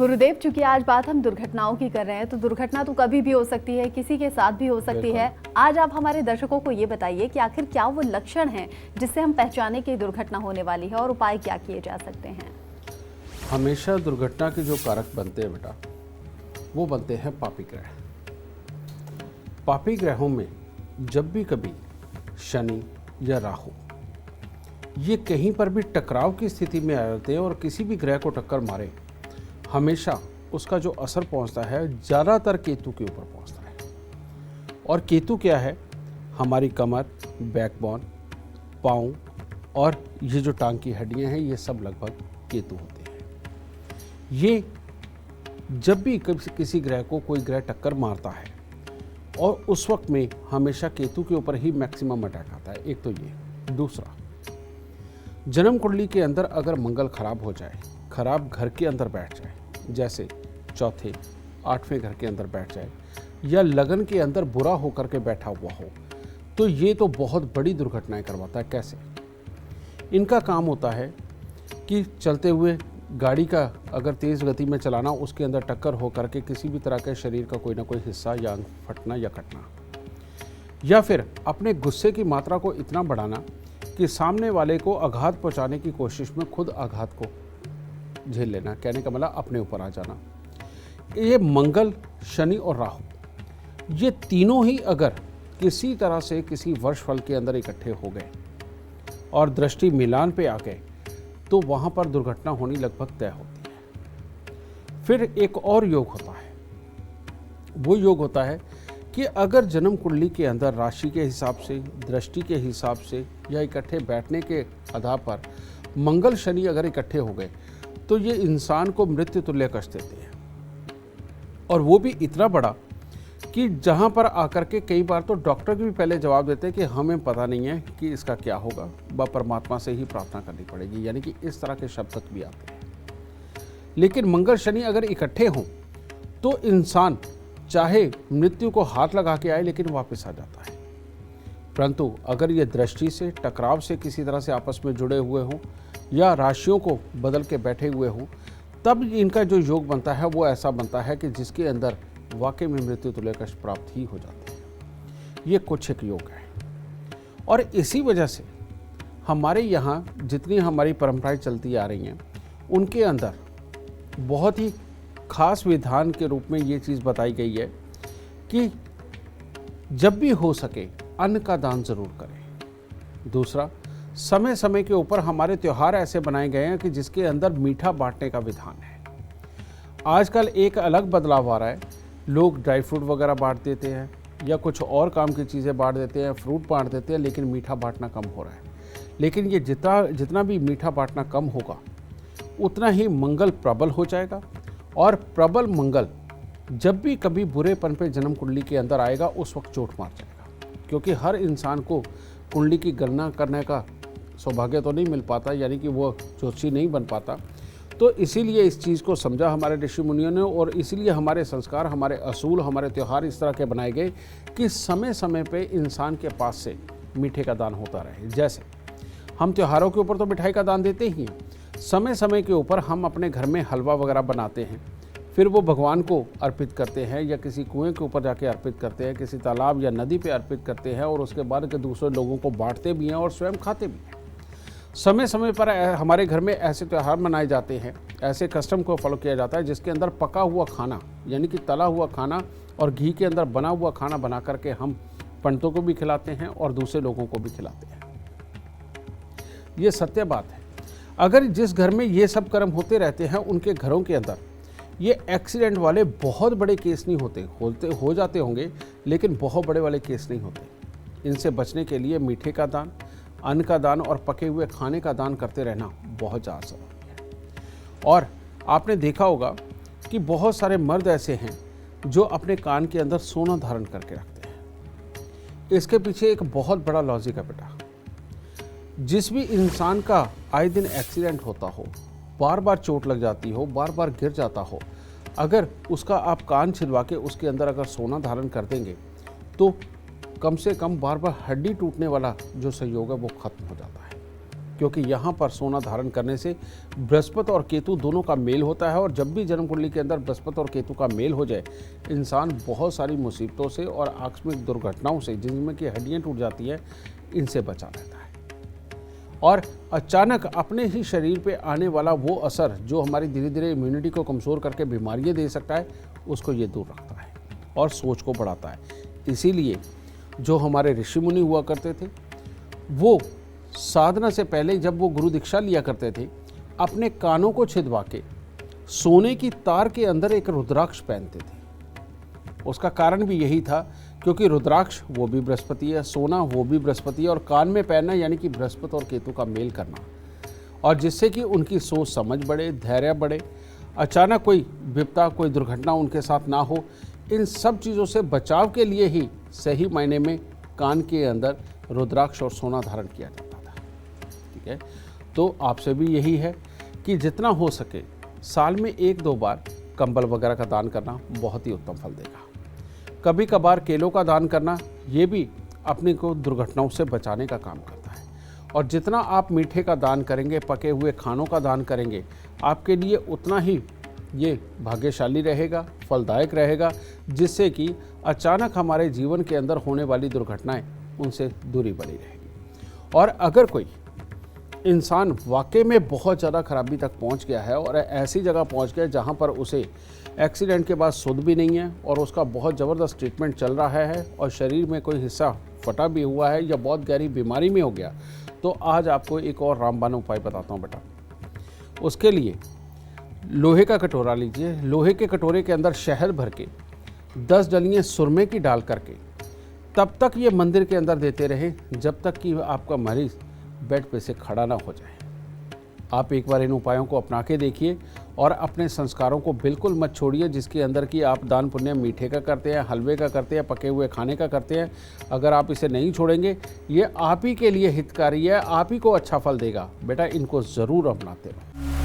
गुरुदेव, चूंकि आज बात हम दुर्घटनाओं की कर रहे हैं, तो दुर्घटना तो कभी भी हो सकती है, किसी के साथ भी हो सकती है। आज आप हमारे दर्शकों को ये बताइए कि आखिर क्या वो लक्षण हैं जिससे हम पहचाने की दुर्घटना होने वाली है और उपाय क्या किए जा सकते हैं। हमेशा दुर्घटना के जो कारक बनते हैं बेटा, वो बनते हैं पापी ग्रह। पापी ग्रहों में जब भी कभी शनि या राहु ये कहीं पर भी टकराव की स्थिति में आ जाते हैं और किसी भी ग्रह को टक्कर मारे, हमेशा उसका जो असर पहुंचता है ज़्यादातर केतु के ऊपर पहुंचता है। और केतु क्या है? हमारी कमर, बैकबोन, पाँव और ये जो टांग की हड्डियां हैं, ये सब लगभग केतु होते हैं। ये जब भी किसी ग्रह को कोई ग्रह टक्कर मारता है और उस वक्त में हमेशा केतु के ऊपर ही मैक्सिमम अटैक आता है। एक तो ये। दूसरा, जन्म कुंडली के अंदर अगर मंगल खराब हो जाए, खराब घर के अंदर बैठ जाए, जैसे चौथे 8वें घर के अंदर बैठ जाए, या लगन के अंदर बुरा होकर के बैठा हुआ हो, तो ये तो बहुत बड़ी दुर्घटनाएं करवाता है। कैसे? इनका काम होता है कि चलते हुए गाड़ी का अगर तेज़ गति में चलाना, उसके अंदर टक्कर हो करके किसी भी तरह के शरीर का कोई ना कोई हिस्सा या अंग फटना या कटना, या फिर अपने गुस्से की मात्रा को इतना बढ़ाना कि सामने वाले को आघात पहुंचाने की कोशिश में खुद आघात को झेल लेना। कहने का मतलब अपने ऊपर आ जाना। ये मंगल, शनि और राहु, ये तीनों ही अगर किसी तरह से किसी वर्षफल के अंदर इकट्ठे हो गए और दृष्टि मिलान पे आ गए, तो वहाँ पर दुर्घटना होनी लगभग तय होती है। फिर एक और योग होता है। वो योग होता है कि अगर जन्म कुंडली के अंदर राशि के हिसाब से, दृष्टि के हिसाब से या इकट्ठे बैठने के आधार पर मंगल शनि अगर इकट्ठे हो गए, तो ये इंसान को मृत्यु तुल्य कष्ट देते हैं। और वो भी इतना बड़ा कि जहाँ पर आकर के कई बार तो डॉक्टर भी पहले जवाब देते हैं कि हमें पता नहीं है कि इसका क्या होगा, वह परमात्मा से ही प्रार्थना करनी पड़ेगी। यानी कि इस तरह के शब्द तक भी आते हैं। लेकिन मंगल शनि अगर इकट्ठे हों तो इंसान चाहे मृत्यु को हाथ लगा के आए, लेकिन वापस आ जाता है। परंतु अगर ये दृष्टि से, टकराव से किसी तरह से आपस में जुड़े हुए हों या राशियों को बदल के बैठे हुए हों, तब इनका जो योग बनता है वो ऐसा बनता है कि जिसके अंदर वाकई में मृत्यु तुल्य कष्ट प्राप्त ही हो जाते हैं। ये कुछ एक योग है। और इसी वजह से हमारे यहाँ जितनी हमारी परंपराएं चलती आ रही हैं, उनके अंदर बहुत ही खास विधान के रूप में ये चीज़ बताई गई है कि जब भी हो सके अन्न का दान जरूर करें। दूसरा, समय समय के ऊपर हमारे त्यौहार ऐसे बनाए गए हैं कि जिसके अंदर मीठा बांटने का विधान है। आजकल एक अलग बदलाव आ रहा है। लोग ड्राई फ्रूट वगैरह बांट देते हैं या कुछ और काम की चीज़ें बांट देते हैं, फ्रूट बांट देते हैं, लेकिन मीठा बांटना कम हो रहा है। लेकिन ये जितना भी मीठा बांटना कम होगा, उतना ही मंगल प्रबल हो जाएगा। और प्रबल मंगल जब भी कभी बुरेपन पे जन्म कुंडली के अंदर आएगा, उस वक्त चोट मार जाएगा। क्योंकि हर इंसान को कुंडली की गणना करने का सौभाग्य तो नहीं मिल पाता, यानी कि वो ज्योतिषी नहीं बन पाता। तो इसीलिए इस चीज़ को समझा हमारे ऋषि मुनियों ने, और इसीलिए हमारे संस्कार, हमारे असूल, हमारे त्यौहार इस तरह के बनाए गए कि समय समय पे इंसान के पास से मीठे का दान होता रहे। जैसे हम त्योहारों के ऊपर तो मिठाई का दान देते ही हैं, समय समय के ऊपर हम अपने घर में हलवा वगैरह बनाते हैं, फिर वो भगवान को अर्पित करते हैं या किसी कुएं के ऊपर जाके अर्पित करते हैं, किसी तालाब या नदी पे अर्पित करते हैं, और उसके बाद के दूसरे लोगों को बांटते भी हैं और स्वयं खाते भी हैं। समय समय पर हमारे घर में ऐसे त्यौहार मनाए जाते हैं, ऐसे कस्टम को फॉलो किया जाता है जिसके अंदर पका हुआ खाना, यानी कि तला हुआ खाना और घी के अंदर बना हुआ खाना बना करके हम पंडितों को भी खिलाते हैं और दूसरे लोगों को भी खिलाते हैं। ये सत्य बात है। अगर जिस घर में ये सब कर्म होते रहते हैं, उनके घरों के अंदर ये एक्सीडेंट वाले बहुत बड़े केस नहीं होते, हो जाते होंगे, लेकिन बहुत बड़े वाले केस नहीं होते। इनसे बचने के लिए मीठे का दान, अन्न का दान और पके हुए खाने का दान करते रहना बहुत ज़्यादा ज़रूरी है। और आपने देखा होगा कि बहुत सारे मर्द ऐसे हैं जो अपने कान के अंदर सोना धारण करके रखते हैं। इसके पीछे एक बहुत बड़ा लॉजिक है बेटा। जिस भी इंसान का आए दिन एक्सीडेंट होता हो, बार बार चोट लग जाती हो, बार बार गिर जाता हो, अगर उसका आप कान छिदवा के उसके अंदर अगर सोना धारण कर देंगे, तो कम से कम बार बार हड्डी टूटने वाला जो संयोग है वो खत्म हो जाता है। क्योंकि यहाँ पर सोना धारण करने से बृहस्पति और केतु दोनों का मेल होता है, और जब भी जन्म कुंडली के अंदर बृहस्पति और केतु का मेल हो जाए, इंसान बहुत सारी मुसीबतों से और आकस्मिक दुर्घटनाओं से, जिनमें कि हड्डियाँ टूट जाती हैं, इनसे बचा रहता है। और अचानक अपने ही शरीर पे आने वाला वो असर जो हमारी धीरे धीरे इम्यूनिटी को कमज़ोर करके बीमारियाँ दे सकता है, उसको ये दूर रखता है और सोच को बढ़ाता है। इसीलिए जो हमारे ऋषि मुनि हुआ करते थे, वो साधना से पहले जब वो गुरु दीक्षा लिया करते थे, अपने कानों को छिदवा के सोने की तार के अंदर एक रुद्राक्ष पहनते थे। उसका कारण भी यही था, क्योंकि रुद्राक्ष वो भी बृहस्पति है, सोना वो भी बृहस्पति है, और कान में पहनना यानी कि बृहस्पति और केतु का मेल करना, और जिससे कि उनकी सोच समझ बढ़े, धैर्य बढ़े, अचानक कोई विपदा, कोई दुर्घटना उनके साथ ना हो। इन सब चीज़ों से बचाव के लिए ही सही मायने में कान के अंदर रुद्राक्ष और सोना धारण किया जाता था। ठीक है, तो आपसे भी यही है कि जितना हो सके साल में 1-2 बार कंबल वगैरह का दान करना बहुत ही उत्तम फल देगा। कभी कभार केलों का दान करना, ये भी अपने को दुर्घटनाओं से बचाने का काम करता है। और जितना आप मीठे का दान करेंगे, पके हुए खानों का दान करेंगे, आपके लिए उतना ही ये भाग्यशाली रहेगा, फलदायक रहेगा, जिससे कि अचानक हमारे जीवन के अंदर होने वाली दुर्घटनाएं, उनसे दूरी बनी रहेगी। और अगर कोई इंसान वाकई में बहुत ज़्यादा खराबी तक पहुंच गया है और ऐसी जगह पहुंच गया जहां पर उसे एक्सीडेंट के बाद सुध भी नहीं है और उसका बहुत ज़बरदस्त ट्रीटमेंट चल रहा है और शरीर में कोई हिस्सा फटा भी हुआ है या बहुत गहरी बीमारी में हो गया, तो आज आपको एक और रामबाण उपाय बताता हूँ बेटा। उसके लिए लोहे का कटोरा लीजिए, लोहे के कटोरे के अंदर शहद भर के 10 डलियाँ सुरमे की डाल करके तब तक ये मंदिर के अंदर देते रहें जब तक कि आपका मरीज बेड पे से खड़ा ना हो जाए। आप एक बार इन उपायों को अपना के देखिए और अपने संस्कारों को बिल्कुल मत छोड़िए, जिसके अंदर कि आप दान पुण्य मीठे का करते हैं, हलवे का करते हैं, पके हुए खाने का करते हैं। अगर आप इसे नहीं छोड़ेंगे, ये आप ही के लिए हितकारी है, आप ही को अच्छा फल देगा। बेटा इनको ज़रूर अपनाते रहो।